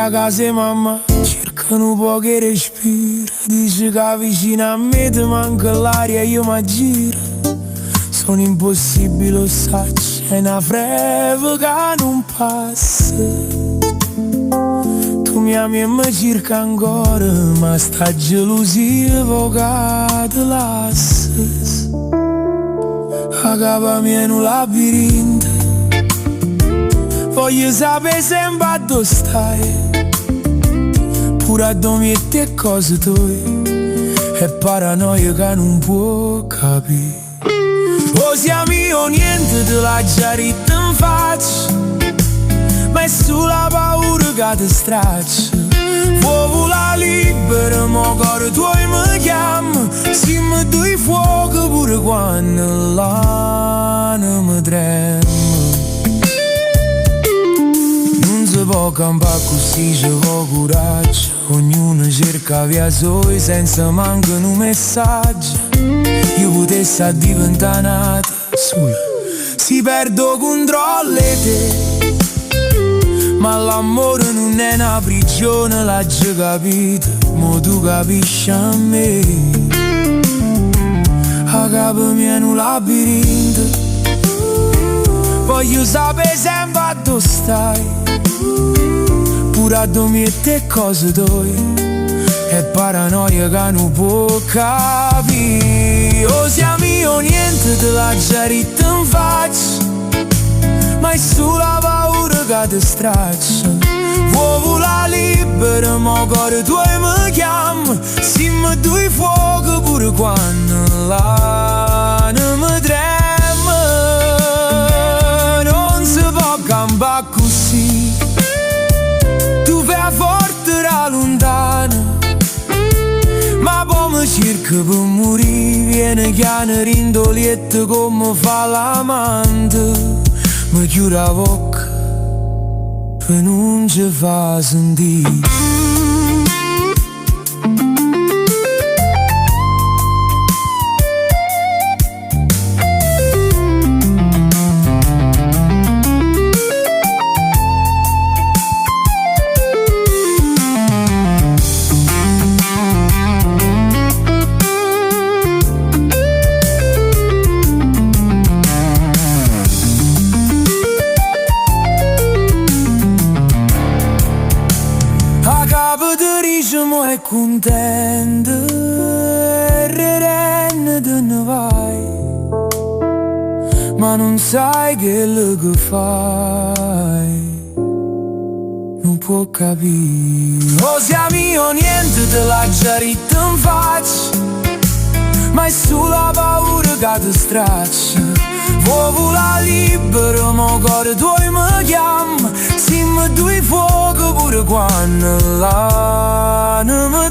a casa e mamma cercano poco che respira. Dice che vicino a me ti manca l'aria e io mi giro. Sono impossibile, lo saccio, è una freve che non passa. Tu mi ami e mi cerca ancora, ma sta gelosia poca te lascia. A capo mia in un labirinto, voglio sapere sempre dove stai, pure a dove e cose tue, è paranoia che non può capire. O siamo io niente te l'ha già detto in faccia, ma è sulla paura che ti straccia. Vuoi volare libera, ma cuore tuo mi chiama. Se mi dai fuoco pure quando l'anima trema. Non si può campare così, ci vuole coraggio. Ognuno cerca via sua senza mancare un messaggio. Io potessi diventare nata sola, si perdo controllo te. Ma l'amore non è una prigione, l'ha già capito, ma tu capisci a me. A capo mia in un labirinto, voglio sapere sempre dove stai, pure a dove e cose tue, è paranoia che non può capire. O siamo io niente te l'ha già detto in faccia, ma è sulla paura che ti straccia. Vuoi volare libera, ma cuore tuo mi chiama. Se mi dai fuoco pure quando l'anima trema. Non si può campare così, tu fai forte da lontana, ma poi mi cerca per morire. Viene chiana rindolietta come fa l'amante, mi chiude la bocca e non ci fa sentire. Mo è contenta e renne te ne vai, ma non sai quello che fai, non può capire. O siamo io niente te l'ha già detto in faccia, ma è sulla paura che ti straccia. Vuoi volare libera, ma cuore tuo mi chiama. Se mi dai fuoco pure quando l'anima